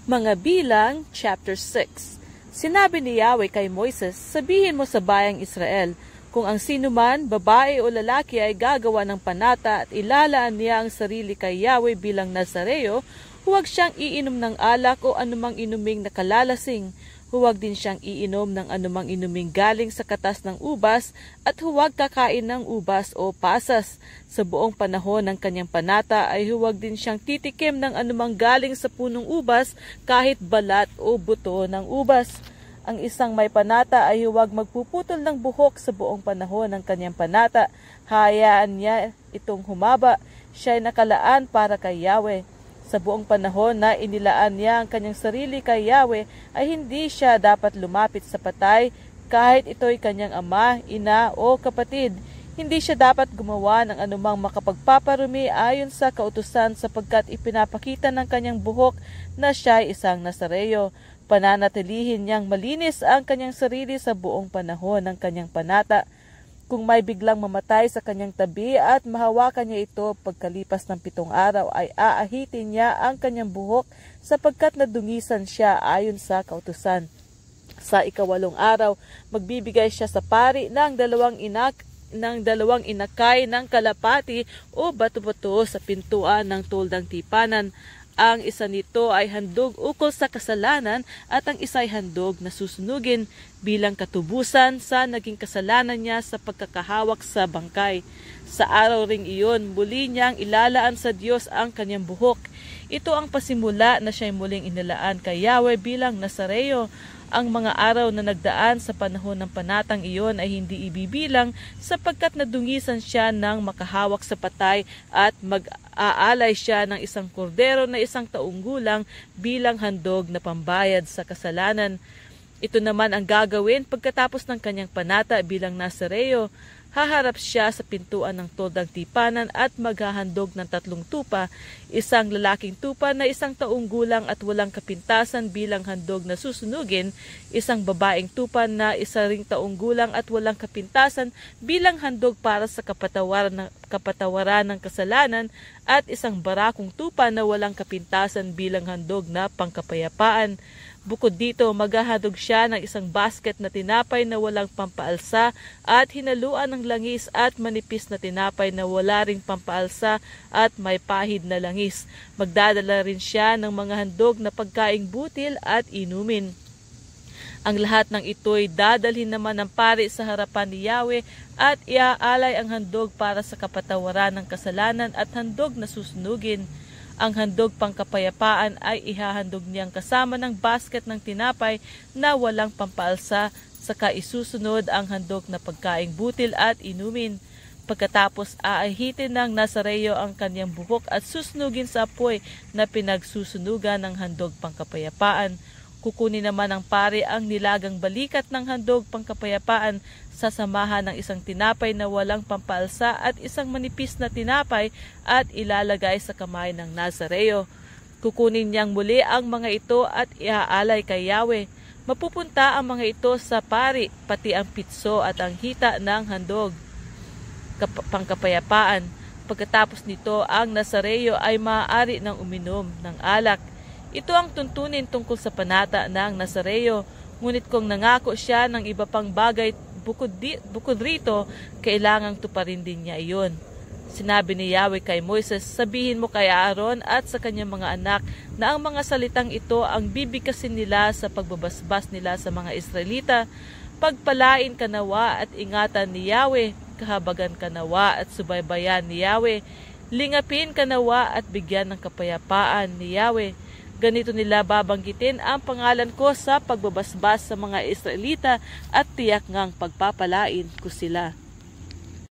Mga Bilang, chapter 6. Sinabi ni Yahweh kay Moises, sabihin mo sa bayang Israel, kung ang sinuman, babae o lalaki ay gagawa ng panata at ilalaan niya ang sarili kay Yahweh bilang Nazareo, huwag siyang iinom ng alak o anumang inuming nakalalasing. Huwag din siyang iinom ng anumang inuming galing sa katas ng ubas at huwag kakain ng ubas o pasas. Sa buong panahon ng kanyang panata ay huwag din siyang titikim ng anumang galing sa punong ubas kahit balat o buto ng ubas. Ang isang may panata ay huwag magpuputol ng buhok sa buong panahon ng kanyang panata. Hayaan niya itong humaba. Siya ay nakalaan para kay Yahweh. Sa buong panahon na inilaan niya ang kanyang sarili kay Yahweh ay hindi siya dapat lumapit sa patay kahit ito'y kanyang ama, ina o kapatid. Hindi siya dapat gumawa ng anumang makapagpaparumi ayon sa kautusan sapagkat ipinapakita ng kanyang buhok na siya ay isang Nazareo. Pananatilihin niyang malinis ang kanyang sarili sa buong panahon ng kanyang panata. Kung may biglang mamatay sa kanyang tabi at mahawakan niya ito pagkalipas ng 7 araw ay aahitin niya ang kanyang buhok sapagkat nadungisan siya ayon sa kautusan. Sa 8 araw, magbibigay siya sa pari ng 2 inakay ng kalapati o bato-bato sa pintuan ng tuldang tipanan. Ang isa nito ay handog ukol sa kasalanan at ang isa ay handog na susunugin bilang katubusan sa naging kasalanan niya sa pagkakahawak sa bangkay. Sa araw ring iyon, muli niyang ilalaan sa Diyos ang kanyang buhok. Ito ang pasimula na siya'y muling inilaan kay Yahweh bilang Nazareo. Ang mga araw na nagdaan sa panahon ng panatang iyon ay hindi ibibilang sapagkat nadungisan siya ng makahawak sa patay at mag-aalay siya ng isang kordero na 1 taong gulang bilang handog na pambayad sa kasalanan. Ito naman ang gagawin pagkatapos ng kanyang panata bilang Nazareo. Haharap siya sa pintuan ng tuldang tipanan at maghahandog ng 3 tupa, 1 lalaking tupa na 1 taong gulang at walang kapintasan bilang handog na susunugin, 1 babaeng tupa na 1 taong gulang at walang kapintasan bilang handog para sa kapatawaran ng kasalanan, at 1 barakong tupa na walang kapintasan bilang handog na pangkapayapaan. Bukod dito, maghahandog siya ng 1 basket na tinapay na walang pampaalsa at hinaluan ng langis at manipis na tinapay na wala ring pampaalsa at may pahid na langis. Magdadala rin siya ng mga handog na pagkaing butil at inumin. Ang lahat ng ito'y dadalhin naman ng pari sa harapan ni Yahweh at iaalay ang handog para sa kapatawaran ng kasalanan at handog na susunugin. Ang handog pangkapayapaan ay ihahandog niyang kasama ng basket ng tinapay na walang pampaalsa, saka isusunod ang handog na pagkaing butil at inumin. Pagkatapos aahitin ng Nazareo ang kanyang buhok at susunugin sa apoy na pinagsusunugan ng handog pangkapayapaan. Kukunin naman ng pari ang nilagang balikat ng handog pangkapayapaan, sasamahan ng 1 tinapay na walang pampaalsa at 1 manipis na tinapay at ilalagay sa kamay ng Nazareo. Kukunin niyang muli ang mga ito at iaalay kay Yahweh. Mapupunta ang mga ito sa pari, pati ang pitso at ang hita ng handog pangkapayapaan. Pagkatapos nito, ang Nazareo ay maaari ng uminom ng alak. Ito ang tuntunin tungkol sa panata ng Nazareo, ngunit kung nangako siya ng iba pang bagay bukod rito, kailangang tuparin din niya iyon. Sinabi ni Yahweh kay Moises, sabihin mo kay Aaron at sa kanyang mga anak na ang mga salitang ito ang bibigkasin nila sa pagbabasbas nila sa mga Israelita. Pagpalain ka nawa at ingatan ni Yahweh, kahabagan ka nawa at subaybayan ni Yahweh, lingapin ka nawa at bigyan ng kapayapaan ni Yahweh. Ganito nila babanggitin ang pangalan ko sa pagbabasbas sa mga Israelita at tiyak ngang pagpapalain ko sila.